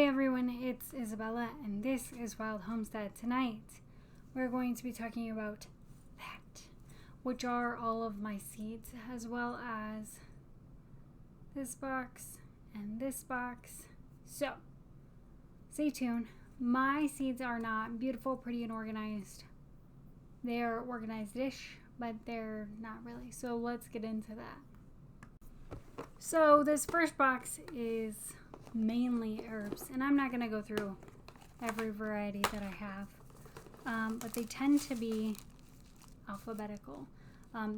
everyone, it's Isabella and this is Wyld Homestead. Tonight we're going to be talking about that, which are all of my seeds, as well as this box and this box. So stay tuned. My seeds are not beautiful, pretty, and organized. They're organized-ish, but they're not really. So let's get into that. So this first box is mainly herbs, and I'm not going to go through every variety that I have, but they tend to be alphabetical.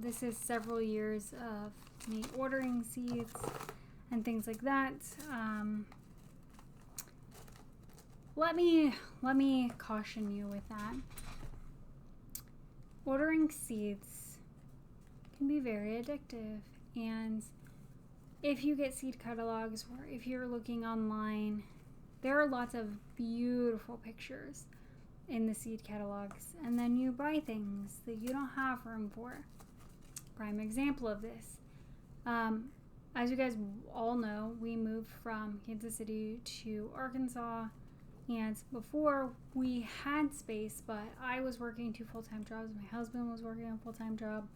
This is several years of me ordering seeds and things like that. Let me caution you with that. Ordering seeds can be very addictive, and if you get seed catalogs or if you're looking online, there are lots of beautiful pictures in the seed catalogs, and then you buy things that you don't have room for. Prime example of this. As you guys all know, we moved from Kansas City to Arkansas, and before we had space, but I was working 2 full-time jobs. My husband was working a full-time job.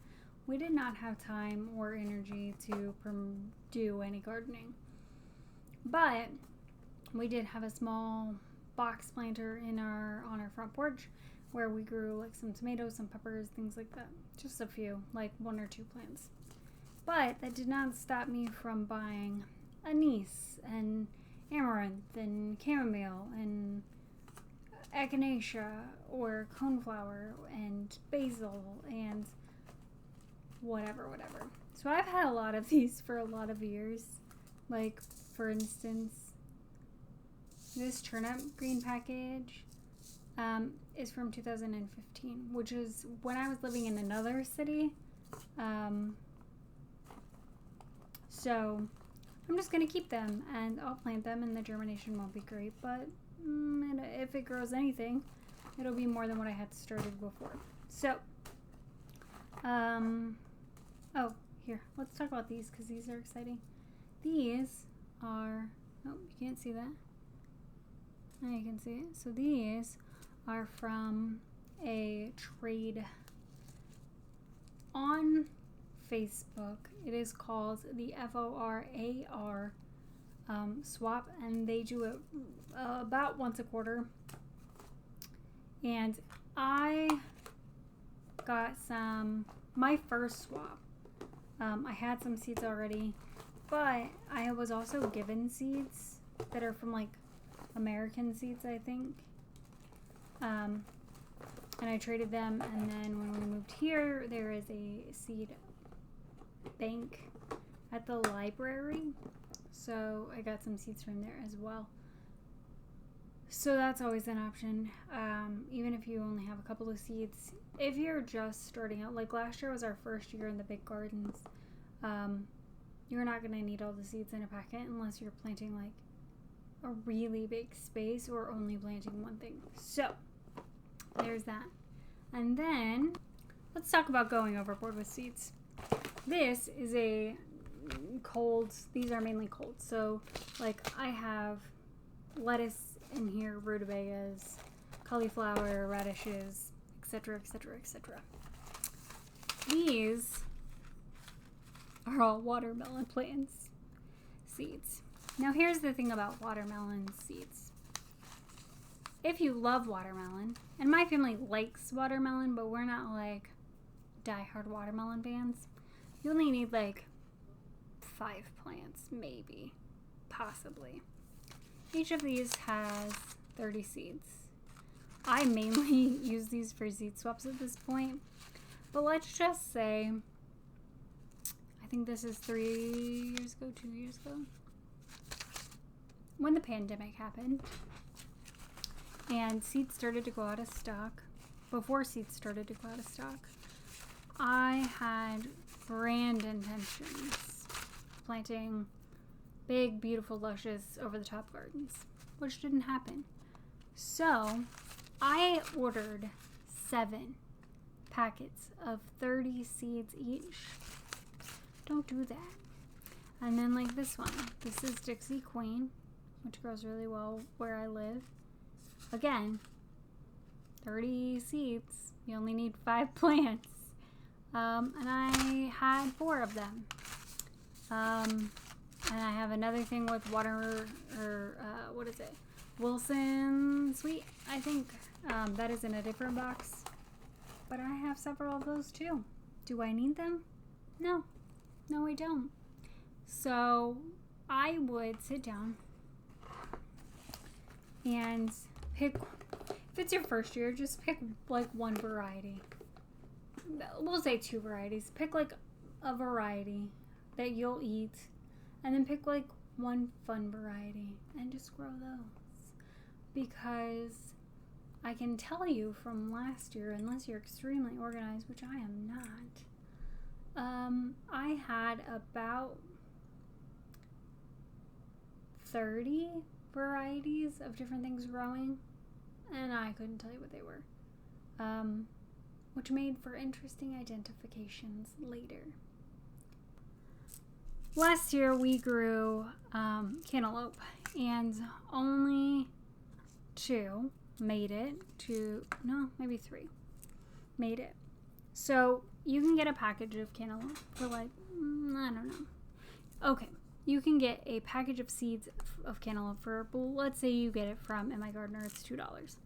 We did not have time or energy to do any gardening. But we did have a small box planter on our front porch where we grew like some tomatoes, some peppers, things like that. Just a few, like 1 or 2 plants. But that did not stop me from buying anise and amaranth and chamomile and echinacea or coneflower and basil and whatever. So I've had a lot of these for a lot of years. Like, for instance, this turnip green package is from 2015, which is when I was living in another city. So I'm just going to keep them, and I'll plant them, and the germination won't be great, but if it grows anything, it'll be more than what I had started before. So, oh, here, let's talk about these, because these are exciting. These are, oh, you can't see that. Now you can see it. So these are from a trade on Facebook. It is called the FORAR swap, and they do it about once a quarter. And I got my first swap. I had some seeds already, but I was also given seeds that are from like American Seeds, I think. And I traded them, and then when we moved here, there is a seed bank at the library, so I got some seeds from there as well. So that's always an option, even if you only have a couple of seeds. If you're just starting out, like last year was our first year in the big gardens, you're not going to need all the seeds in a packet unless you're planting like a really big space or only planting one thing. So there's that. And then let's talk about going overboard with seeds. This is a cold, these are mainly cold. So like I have lettuce in here, rutabagas, cauliflower, radishes, etc. These are all watermelon plants seeds. Now here's the thing about watermelon seeds. If you love watermelon, and my family likes watermelon, but we're not like diehard watermelon fans, you only need like 5 plants, maybe, possibly. Each of these has 30 seeds. I mainly use these for seed swaps at this point, but let's just say, I think this is 2 years ago, when the pandemic happened and seeds started to go out of stock. Before seeds started to go out of stock, I had grand intentions of planting big, beautiful, luscious, over-the-top gardens, which didn't happen. So I ordered 7 packets of 30 seeds each. Don't do that. And then like this one. This is Dixie Queen. which grows really well where I live. Again, 30 seeds. You only need 5 plants. And I had 4 of them. And I have another thing with water, or what is it? Wilson sweet, I think. That is in a different box. But I have several of those too. Do I need them? No. No, I don't. So I would sit down and pick, if it's your first year, just pick like one variety. We'll say 2 varieties. Pick like a variety that you'll eat, and then pick like one fun variety and just grow those. Because I can tell you from last year, unless you're extremely organized, which I am not, I had about 30 varieties of different things growing, and I couldn't tell you what they were, which made for interesting identifications later. Last year we grew cantaloupe, and only 2 made it to, no, maybe 3 made it. So you can get a package of cantaloupe for like, I don't know. Okay, you can get a package of seeds of cantaloupe for, let's say you get it from In My Gardener, it's $2.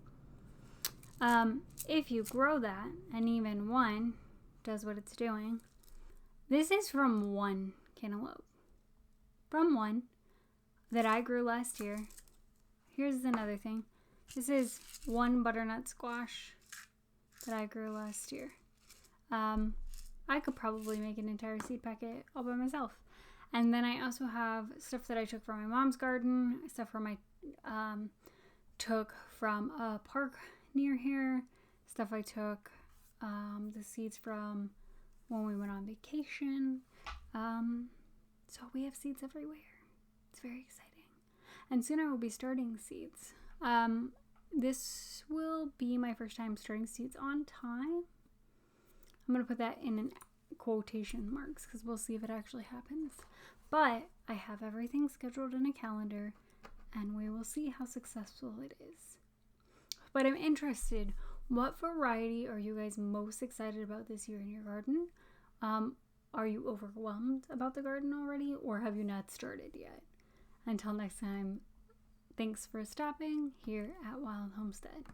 If you grow that, and even one does what it's doing, this is from 1 cantaloupe. From 1 that I grew last year. Here's another thing. This is 1 butternut squash that I grew last year. I could probably make an entire seed packet all by myself. And then I also have stuff that I took from my mom's garden, stuff from took from a park near here, stuff I took the seeds from when we went on vacation. So we have seeds everywhere. It's very exciting. And soon I will be starting seeds. This will be my first time starting seeds on time. I'm going to put that in quotation marks because we'll see if it actually happens. But I have everything scheduled in a calendar, and we will see how successful it is. But I'm interested, what variety are you guys most excited about this year in your garden? Are you overwhelmed about the garden already, or have you not started yet? Until next time, thanks for stopping here at Wyld Homestead.